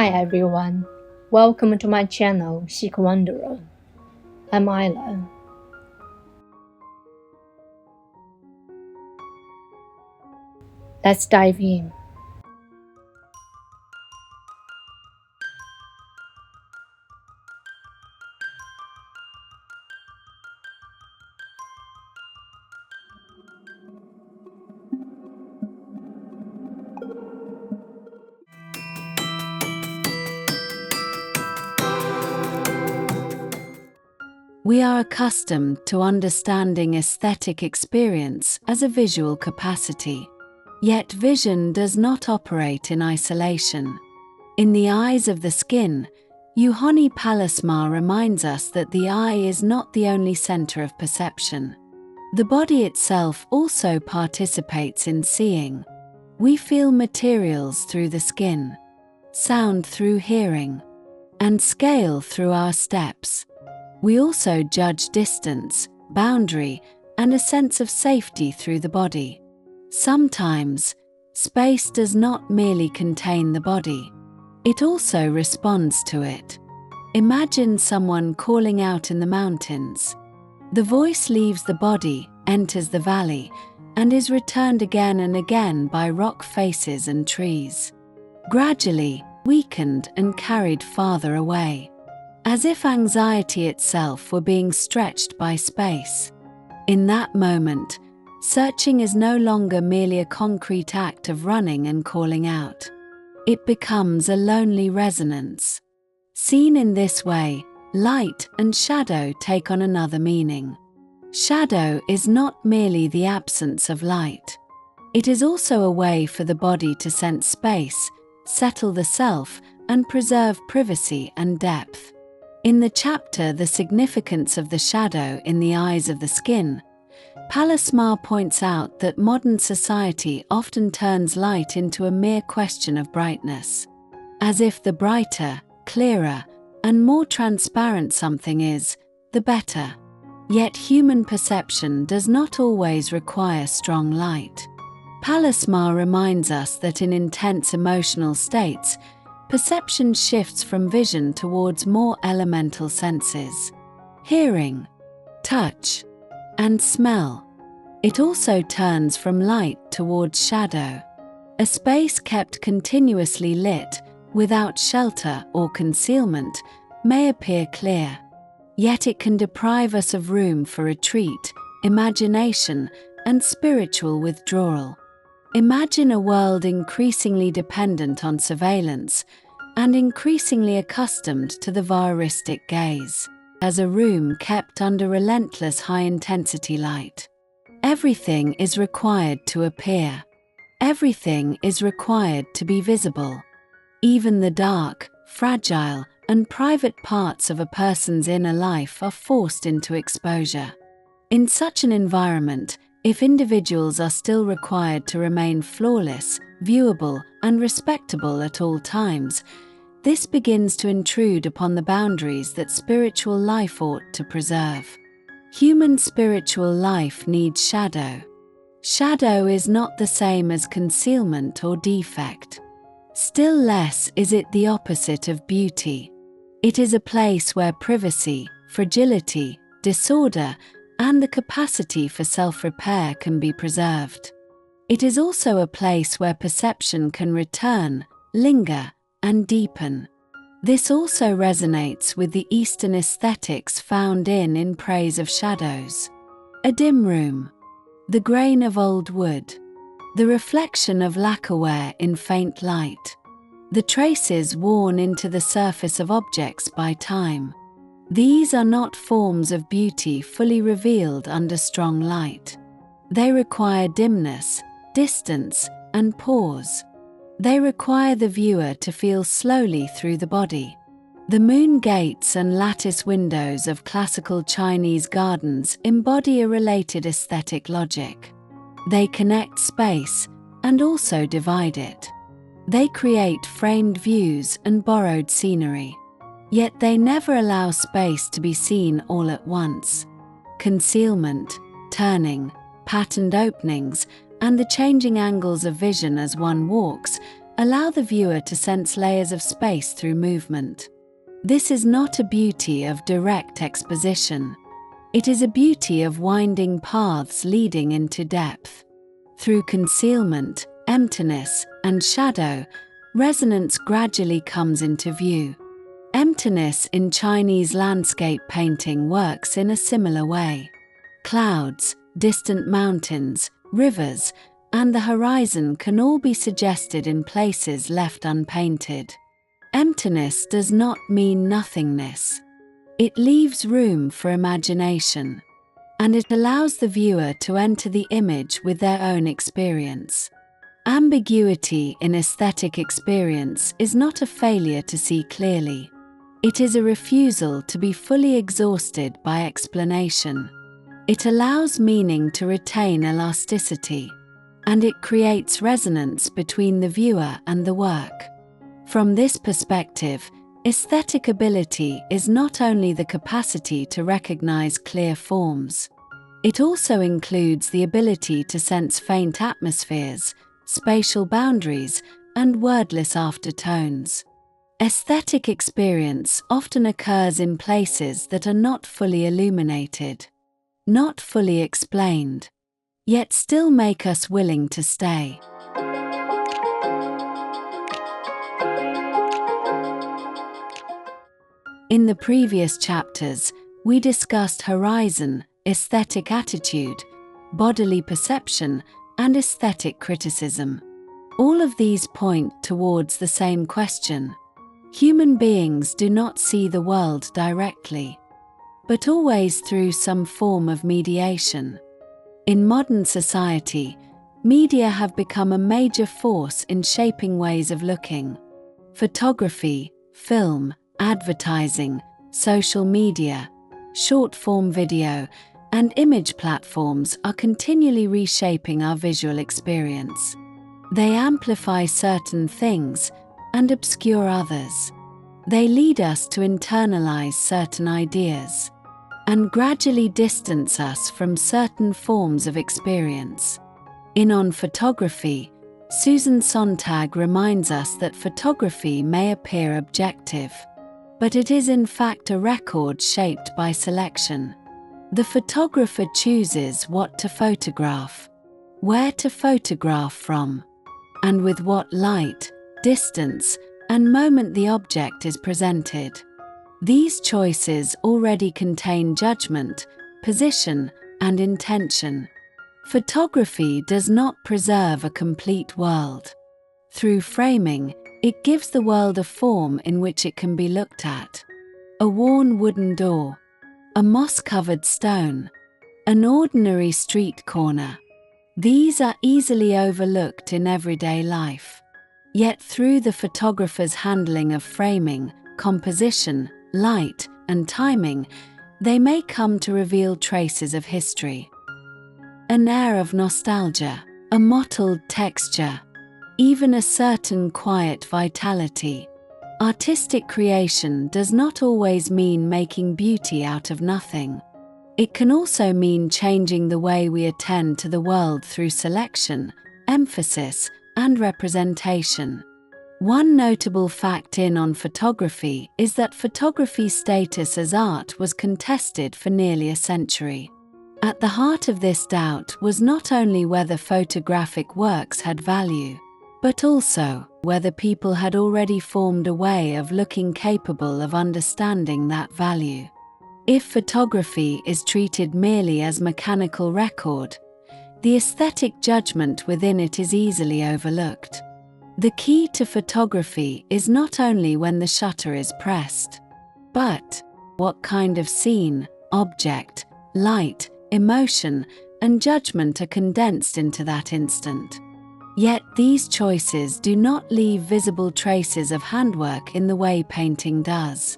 Hi everyone, welcome to my channel Seek Wanderer. I'm Isla. Let's dive in. We are accustomed to understanding aesthetic experience as a visual capacity. Yet vision does not operate in isolation. In the eyes of the skin, Juhani Pallasmaa reminds us that the eye is not the only center of perception. The body itself also participates in seeing. We feel materials through the skin, sound through hearing, and scale through our steps. We also judge distance, boundary, and a sense of safety through the body. Sometimes, space does not merely contain the body. It also responds to it. Imagine someone calling out in the mountains. The voice leaves the body, enters the valley, and is returned again and again by rock faces and trees. Gradually, weakened and carried farther away, as if anxiety itself were being stretched by space. In that moment, searching is no longer merely a concrete act of running and calling out. It becomes a lonely resonance. Seen in this way, light and shadow take on another meaning. Shadow is not merely the absence of light. It is also a way for the body to sense space, settle the self, and preserve privacy and depth. In the chapter The Significance of the Shadow in the Eyes of the Skin, Pallasmaa points out that modern society often turns light into a mere question of brightness, as if the brighter, clearer, and more transparent something is, the better. Yet human perception does not always require strong light. Pallasmaa reminds us that in intense emotional states, perception shifts from vision towards more elemental senses: hearing, touch, and smell. It also turns from light towards shadow. A space kept continuously lit, without shelter or concealment, may appear clear. Yet it can deprive us of room for retreat, imagination, and spiritual withdrawal. Imagine a world increasingly dependent on surveillance and increasingly accustomed to the voyeuristic gaze, as a room kept under relentless high-intensity light. Everything is required to appear. Everything is required to be visible. Even the dark, fragile, and private parts of a person's inner life are forced into exposure. In such an environment, if individuals are still required to remain flawless, viewable, and respectable at all times, this begins to intrude upon the boundaries that spiritual life ought to preserve. Human spiritual life needs shadow. Shadow is not the same as concealment or defect. Still less is it the opposite of beauty. It is a place where privacy, fragility, disorder, and the capacity for self-repair can be preserved. It is also a place where perception can return, linger, and deepen. This also resonates with the Eastern aesthetics found in Praise of Shadows. A dim room, the grain of old wood, the reflection of lacquerware in faint light, the traces worn into the surface of objects by time. These are not forms of beauty fully revealed under strong light. They require dimness, distance, and pause. They require the viewer to feel slowly through the body. The moon gates and lattice windows of classical Chinese gardens embody a related aesthetic logic. They connect space and also divide it. They create framed views and borrowed scenery. Yet they never allow space to be seen all at once. Concealment, turning, patterned openings, and the changing angles of vision as one walks allow the viewer to sense layers of space through movement. This is not a beauty of direct exposition. It is a beauty of winding paths leading into depth. Through concealment, emptiness, and shadow, resonance gradually comes into view. Emptiness in Chinese landscape painting works in a similar way. Clouds, distant mountains, rivers, and the horizon can all be suggested in places left unpainted. Emptiness does not mean nothingness. It leaves room for imagination, and it allows the viewer to enter the image with their own experience. Ambiguity in aesthetic experience is not a failure to see clearly. It is a refusal to be fully exhausted by explanation. It allows meaning to retain elasticity, and it creates resonance between the viewer and the work. From this perspective, aesthetic ability is not only the capacity to recognize clear forms. It also includes the ability to sense faint atmospheres, spatial boundaries, and wordless aftertones. Aesthetic experience often occurs in places that are not fully illuminated, not fully explained, yet still make us willing to stay. In the previous chapters, we discussed horizon, aesthetic attitude, bodily perception, and aesthetic criticism. All of these point towards the same question. Human beings do not see the world directly, but always through some form of mediation. In modern society, media have become a major force in shaping ways of looking. Photography, film, advertising, social media, short-form video, and image platforms are continually reshaping our visual experience. They amplify certain things and obscure others. They lead us to internalize certain ideas and gradually distance us from certain forms of experience. On photography, Susan Sontag reminds us that photography may appear objective, but it is in fact a record shaped by selection. The photographer chooses what to photograph, where to photograph from, and with what light, distance, and moment the object is presented. These choices already contain judgment, position, and intention. Photography does not preserve a complete world. Through framing, it gives the world a form in which it can be looked at. A worn wooden door, a moss-covered stone, an ordinary street corner. These are easily overlooked in everyday life. Yet through the photographer's handling of framing, composition, light, and timing, they may come to reveal traces of history. An air of nostalgia, a mottled texture, even a certain quiet vitality. Artistic creation does not always mean making beauty out of nothing. It can also mean changing the way we attend to the world through selection, emphasis, and representation. One notable fact on photography is that photography's status as art was contested for nearly a century. At the heart of this doubt was not only whether photographic works had value, but also whether people had already formed a way of looking capable of understanding that value. If photography is treated merely as mechanical record, the aesthetic judgment within it is easily overlooked. The key to photography is not only when the shutter is pressed, but what kind of scene, object, light, emotion, and judgment are condensed into that instant. Yet these choices do not leave visible traces of handwork in the way painting does,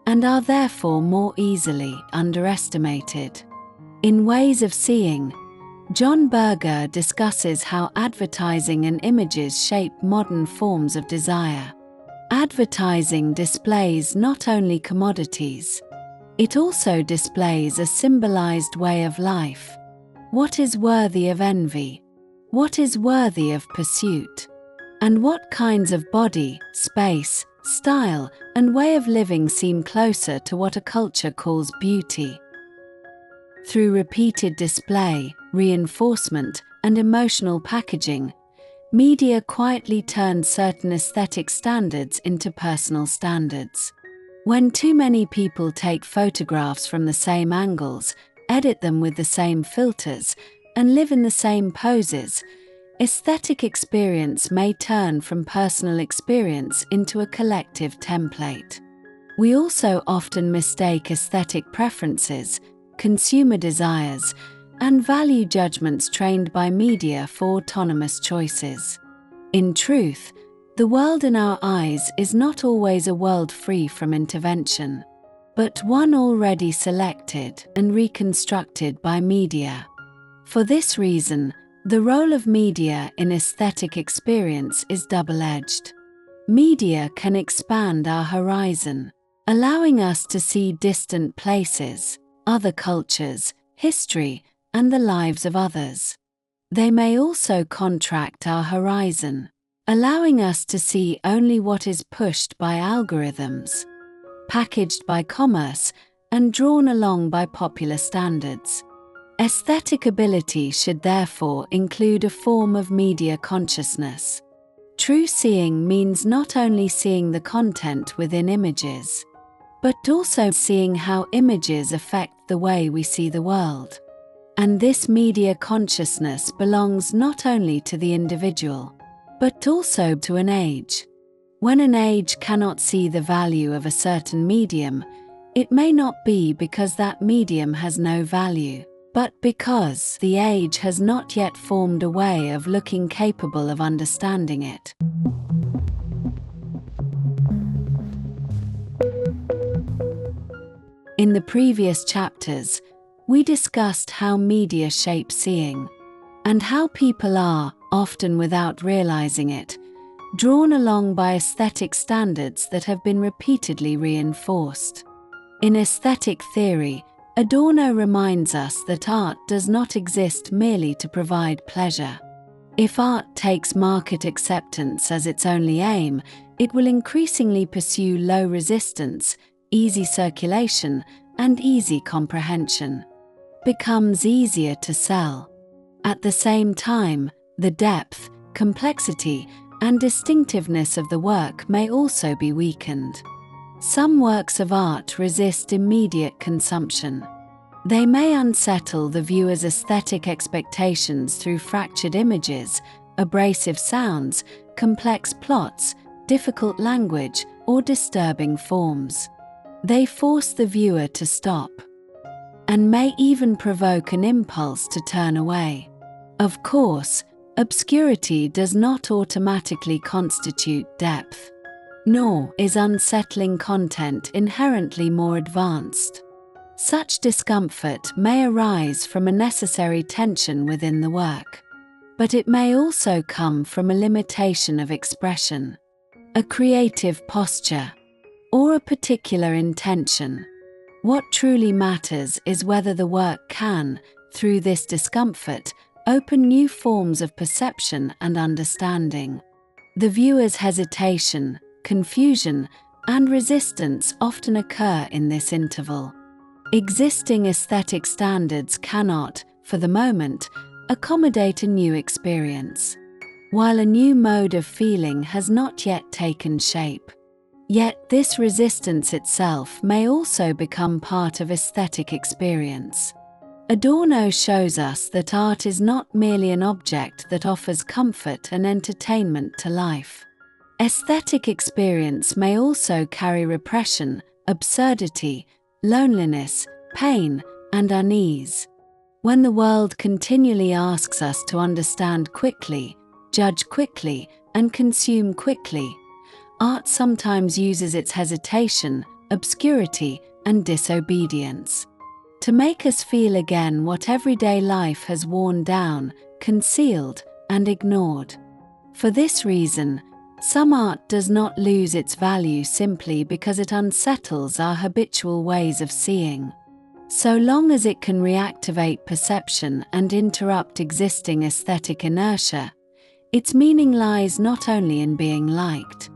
and are therefore more easily underestimated. In Ways of Seeing, John Berger discusses how advertising and images shape modern forms of desire. Advertising displays not only commodities, it also displays a symbolized way of life. What is worthy of envy? What is worthy of pursuit? And what kinds of body, space, style, and way of living seem closer to what a culture calls beauty. Through repeated display, reinforcement, and emotional packaging, media quietly turns certain aesthetic standards into personal standards. When too many people take photographs from the same angles, edit them with the same filters, and live in the same poses, aesthetic experience may turn from personal experience into a collective template. We also often mistake aesthetic preferences, consumer desires, and value judgments trained by media for autonomous choices. In truth, the world in our eyes is not always a world free from intervention, but one already selected and reconstructed by media. For this reason, the role of media in aesthetic experience is double-edged. Media can expand our horizon, allowing us to see distant places, other cultures, history, and the lives of others. They may also contract our horizon, allowing us to see only what is pushed by algorithms, packaged by commerce, and drawn along by popular standards. Aesthetic ability should therefore include a form of media consciousness. True seeing means not only seeing the content within images, but also seeing how images affect the way we see the world. And this media consciousness belongs not only to the individual, but also to an age. When an age cannot see the value of a certain medium, it may not be because that medium has no value, but because the age has not yet formed a way of looking capable of understanding it. In the previous chapters, we discussed how media shape seeing, and how people are, often without realizing it, drawn along by aesthetic standards that have been repeatedly reinforced. In aesthetic theory, Adorno reminds us that art does not exist merely to provide pleasure. If art takes market acceptance as its only aim, it will increasingly pursue low resistance, easy circulation, and easy comprehension. Becomes easier to sell. At the same time, the depth, complexity, and distinctiveness of the work may also be weakened. Some works of art resist immediate consumption. They may unsettle the viewer's aesthetic expectations through fractured images, abrasive sounds, complex plots, difficult language, or disturbing forms. They force the viewer to stop, and may even provoke an impulse to turn away. Of course, obscurity does not automatically constitute depth, nor is unsettling content inherently more advanced. Such discomfort may arise from a necessary tension within the work, but it may also come from a limitation of expression, a creative posture, or a particular intention. What truly matters is whether the work can, through this discomfort, open new forms of perception and understanding. The viewer's hesitation, confusion, and resistance often occur in this interval. Existing aesthetic standards cannot, for the moment, accommodate a new experience, while a new mode of feeling has not yet taken shape. Yet this resistance itself may also become part of aesthetic experience. Adorno shows us that art is not merely an object that offers comfort and entertainment to life. Aesthetic experience may also carry repression, absurdity, loneliness, pain, and unease. When the world continually asks us to understand quickly, judge quickly, and consume quickly, art sometimes uses its hesitation, obscurity, and disobedience to make us feel again what everyday life has worn down, concealed, and ignored. For this reason, some art does not lose its value simply because it unsettles our habitual ways of seeing. So long as it can reactivate perception and interrupt existing aesthetic inertia, Its meaning lies not only in being liked,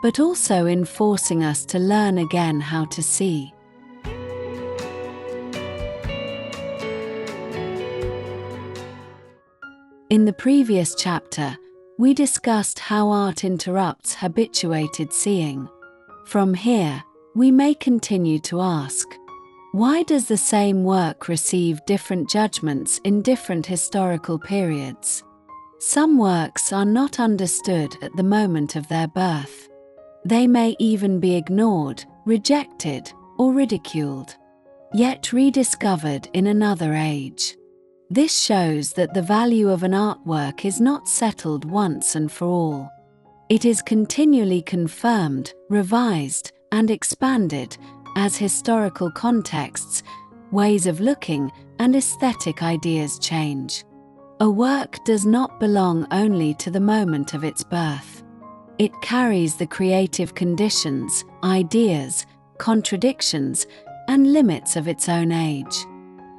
but also in forcing us to learn again how to see. In the previous chapter, we discussed how art interrupts habituated seeing. From here, we may continue to ask, why does the same work receive different judgments in different historical periods? Some works are not understood at the moment of their birth. They may even be ignored, rejected, or ridiculed, yet rediscovered in another age. This shows that the value of an artwork is not settled once and for all. It is continually confirmed, revised, and expanded as historical contexts, ways of looking, and aesthetic ideas change. A work does not belong only to the moment of its birth. It carries the creative conditions, ideas, contradictions, and limits of its own age.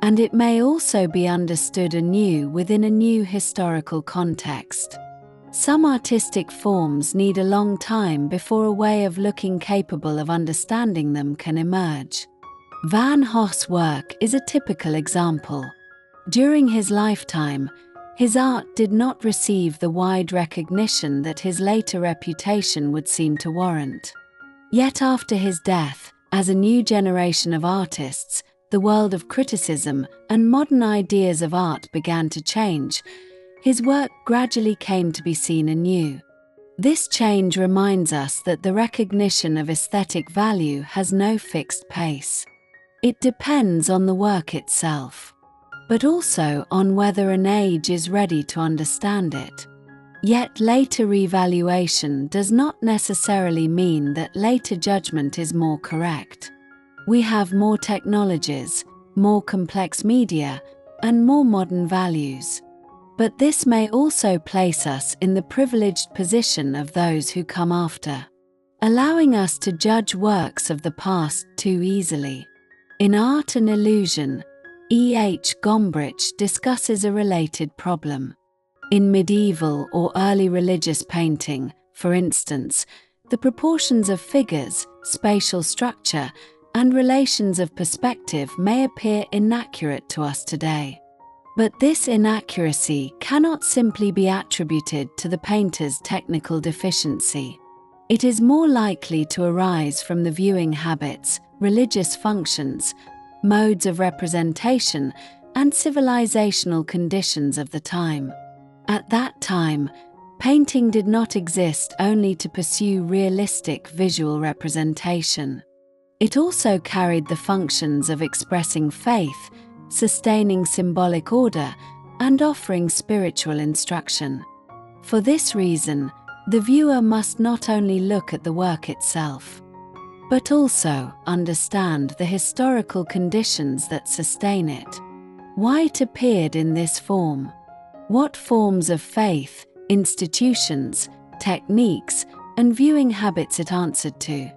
And it may also be understood anew within a new historical context. Some artistic forms need a long time before a way of looking capable of understanding them can emerge. Van Gogh's work is a typical example. During his lifetime, his art did not receive the wide recognition that his later reputation would seem to warrant. Yet after his death, as a new generation of artists, the world of criticism and modern ideas of art began to change, his work gradually came to be seen anew. This change reminds us that the recognition of aesthetic value has no fixed pace. It depends on the work itself, but also on whether an age is ready to understand it. Yet later revaluation does not necessarily mean that later judgment is more correct. We have more technologies, more complex media, and more modern values. But this may also place us in the privileged position of those who come after, allowing us to judge works of the past too easily. In Art and Illusion, E.H. Gombrich discusses a related problem. In medieval or early religious painting, for instance, the proportions of figures, spatial structure, and relations of perspective may appear inaccurate to us today. But this inaccuracy cannot simply be attributed to the painter's technical deficiency. It is more likely to arise from the viewing habits, religious functions, modes of representation, and civilizational conditions of the time. At that time, painting did not exist only to pursue realistic visual representation. It also carried the functions of expressing faith, sustaining symbolic order, and offering spiritual instruction. For this reason, the viewer must not only look at the work itself, but also understand the historical conditions that sustain it. Why it appeared in this form, what forms of faith, institutions, techniques, and viewing habits it answered to,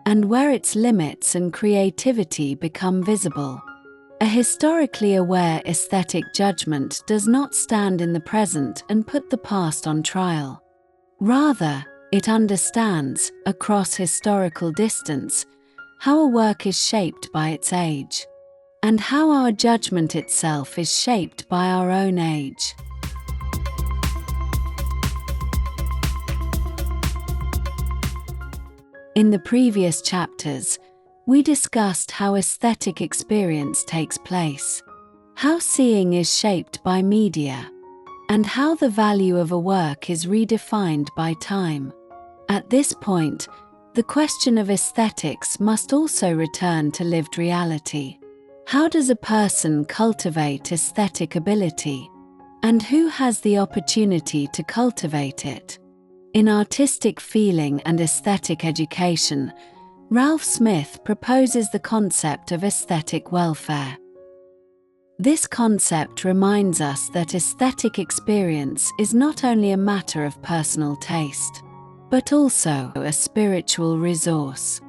and where its limits and creativity become visible. A historically aware aesthetic judgment does not stand in the present and put the past on trial. Rather, it understands, across historical distance, how a work is shaped by its age, and how our judgment itself is shaped by our own age. In the previous chapters, we discussed how aesthetic experience takes place, how seeing is shaped by media, and how the value of a work is redefined by time. At this point, the question of aesthetics must also return to lived reality. How does a person cultivate aesthetic ability? And who has the opportunity to cultivate it? In Artistic Feeling and Aesthetic Education, Ralph Smith proposes the concept of aesthetic welfare. This concept reminds us that aesthetic experience is not only a matter of personal taste, but also a spiritual resource.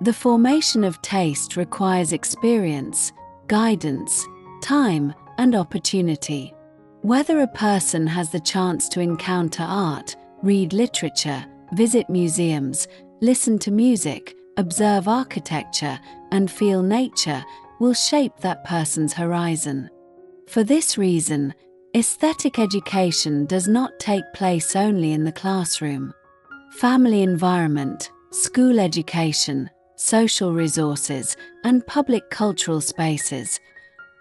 The formation of taste requires experience, guidance, time, and opportunity. Whether a person has the chance to encounter art, read literature, visit museums, listen to music, observe architecture, and feel nature will shape that person's horizon. For this reason, aesthetic education does not take place only in the classroom. Family environment, school education, social resources, and public cultural spaces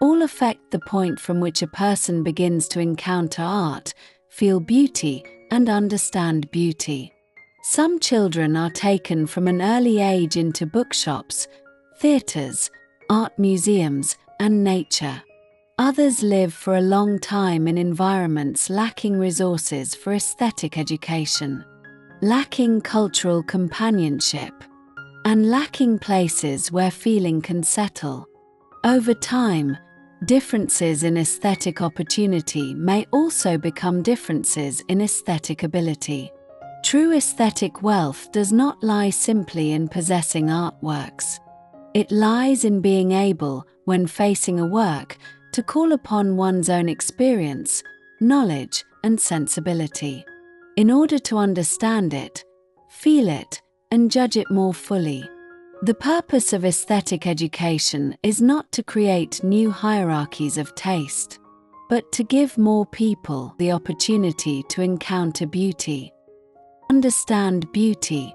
all affect the point from which a person begins to encounter art, feel beauty, and understand beauty. Some children are taken from an early age into bookshops, theatres, art museums, and nature. Others live for a long time in environments lacking resources for aesthetic education, lacking cultural companionship, and lacking places where feeling can settle. Over time, differences in aesthetic opportunity may also become differences in aesthetic ability. True aesthetic wealth does not lie simply in possessing artworks. It lies in being able, when facing a work, to call upon one's own experience, knowledge, and sensibility, in order to understand it, feel it, and judge it more fully. The purpose of aesthetic education is not to create new hierarchies of taste, but to give more people the opportunity to encounter beauty, understand beauty,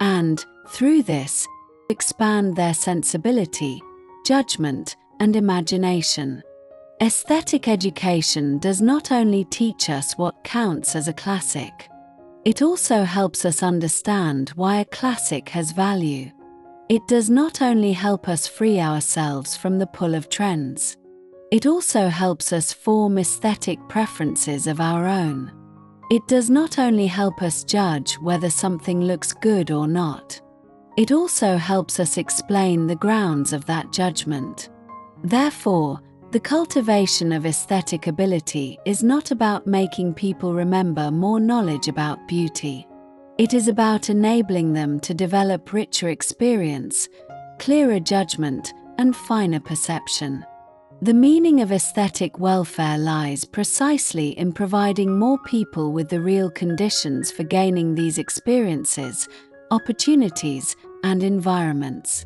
and, through this, expand their sensibility, judgment, and imagination. Aesthetic education does not only teach us what counts as a classic, it also helps us understand why a classic has value. It does not only help us free ourselves from the pull of trends, it also helps us form aesthetic preferences of our own. It does not only help us judge whether something looks good or not, it also helps us explain the grounds of that judgment. Therefore, the cultivation of aesthetic ability is not about making people remember more knowledge about beauty. It is about enabling them to develop richer experience, clearer judgment, and finer perception. The meaning of aesthetic welfare lies precisely in providing more people with the real conditions for gaining these experiences, opportunities, and environments.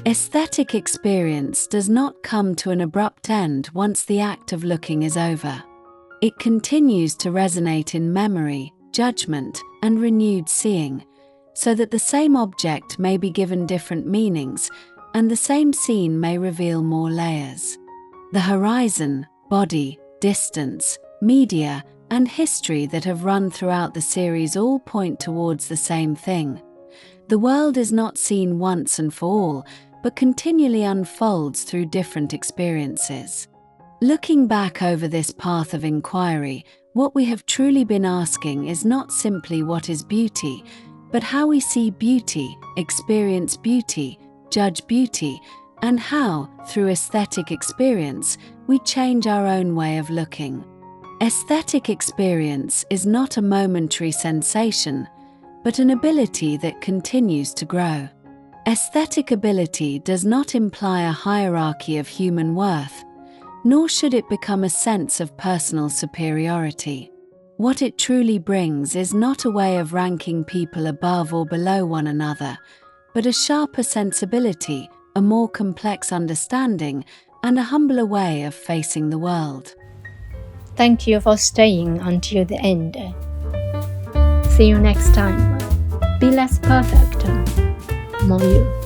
Aesthetic experience does not come to an abrupt end once the act of looking is over. It continues to resonate in memory, judgment, and renewed seeing, so that the same object may be given different meanings, and the same scene may reveal more layers. The horizon, body, distance, media, and history that have run throughout the series all point towards the same thing. The world is not seen once and for all, but continually unfolds through different experiences. Looking back over this path of inquiry, what we have truly been asking is not simply what is beauty, but how we see beauty, experience beauty, judge beauty, and how, through aesthetic experience, we change our own way of looking. Aesthetic experience is not a momentary sensation, but an ability that continues to grow. Aesthetic ability does not imply a hierarchy of human worth, nor should it become a sense of personal superiority. What it truly brings is not a way of ranking people above or below one another, but a sharper sensibility, a more complex understanding, and a humbler way of facing the world. Thank you for staying until the end. See you next time. Be less perfect, more you.